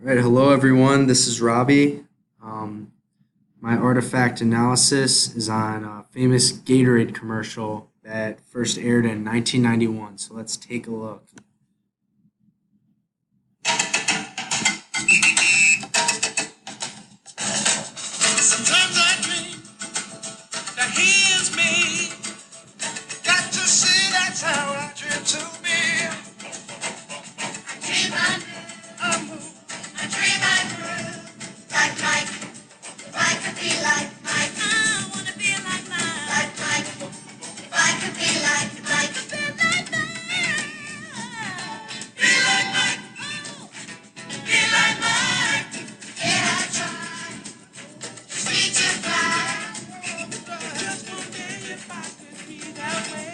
All right, hello everyone. This is Robby. Um, my artifact analysis is on a famous Gatorade commercial that first aired in 1991. So let's take a look. Sometimes I dream that he is me. Got to see that's how I dream to be. I dream I move. I dream I groove. Like Mike. If I could be like Mike. I wanna be like Mike. Like Mike. If I could be like Mike. Be like Mike. Be like Mike. Be like Mike. Yeah, I try. Sweet to fly. Just one day if I could be that way.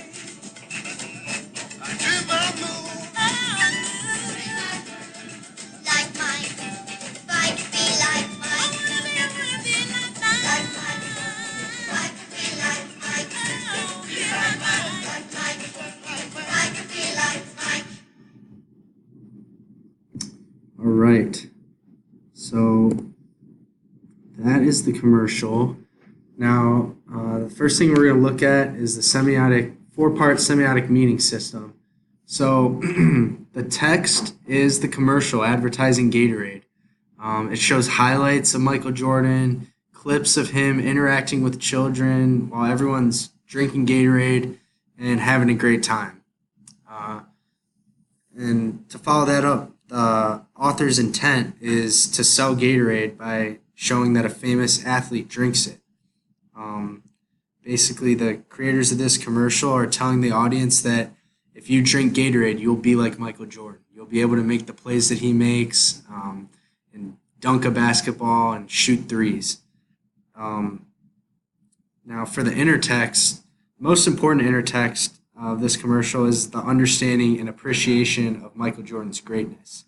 I dream I move. Like Mike. If I could be like Mike. I wanna be like Mike. Like Mike. If I could be like Mike. Be like Mike. Like Mike. If I could be like Mike. All right. So that is the commercial. Now, the first thing we're going to look at is the four-part semiotic meaning system. So the text is the commercial advertising Gatorade. It shows highlights of Michael Jordan, clips of him interacting with children while everyone's drinking Gatorade and having a great time. And to follow that up, the author's intent is to sell Gatorade by showing that a famous athlete drinks it. Basically, the creators of this commercial are telling the audience that if you drink Gatorade, you'll be like Michael Jordan. You'll be able to make the plays that he makes, and dunk a basketball and shoot threes. Now, for the intertext, most important intertext of this commercial is the understanding and appreciation of Michael Jordan's greatness.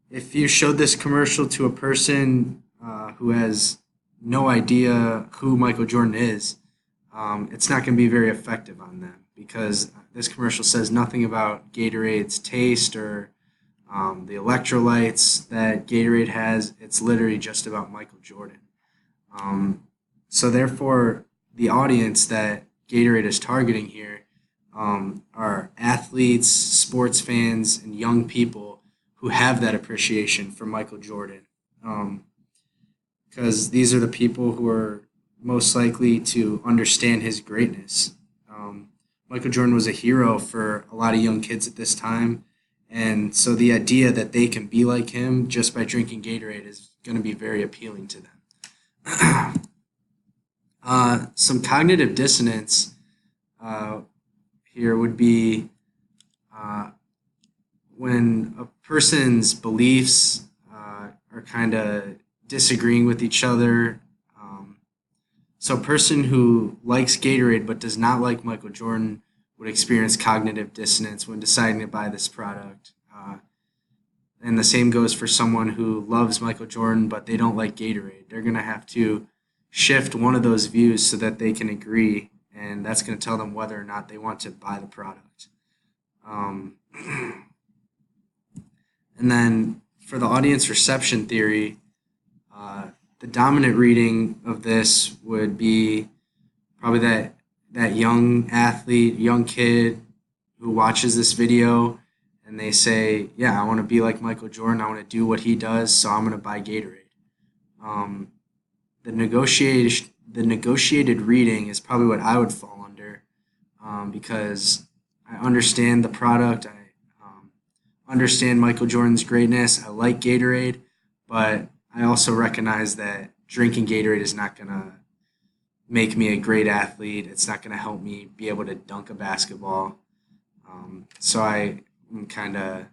If you showed this commercial to a person who has no idea who Michael Jordan is, it's not going to be very effective on them because this commercial says nothing about Gatorade's taste or the electrolytes that Gatorade has. It's literally just about Michael Jordan. So therefore, the audience that Gatorade is targeting here are athletes, sports fans, and young people who have that appreciation for Michael Jordan. Because these are the people who are most likely to understand his greatness. Michael Jordan was a hero for a lot of young kids at this time, and so the idea that they can be like him just by drinking Gatorade is going to be very appealing to them. Some cognitive dissonance here would be when a person's beliefs are kind of disagreeing with each other. So a person who likes Gatorade but does not like Michael Jordan would experience cognitive dissonance when deciding to buy this product. And the same goes for someone who loves Michael Jordan but they don't like Gatorade. They're going to have to shift one of those views so that they can agree, and that's going to tell them whether or not they want to buy the product. And then for the audience reception theory, the dominant reading of this would be probably that young athlete, young kid who watches this video and they say, yeah, I want to be like Michael Jordan. I want to do what he does, so I'm going to buy Gatorade. The negotiated reading is probably what I would fall under because I understand the product. I understand Michael Jordan's greatness. I like Gatorade, but I also recognize that drinking Gatorade is not going to make me a great athlete. It's not going to help me be able to dunk a basketball. So I kind of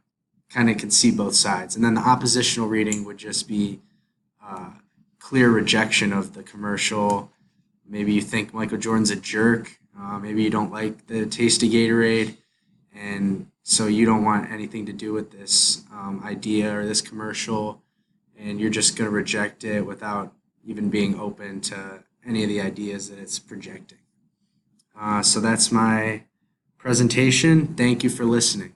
can see both sides. And then the oppositional reading would just be clear rejection of the commercial. Maybe you think Michael Jordan's a jerk. Maybe you don't like the taste of Gatorade, and so you don't want anything to do with this idea or this commercial, and you're just going to reject it without even being open to any of the ideas that it's projecting. So that's my presentation. Thank you for listening.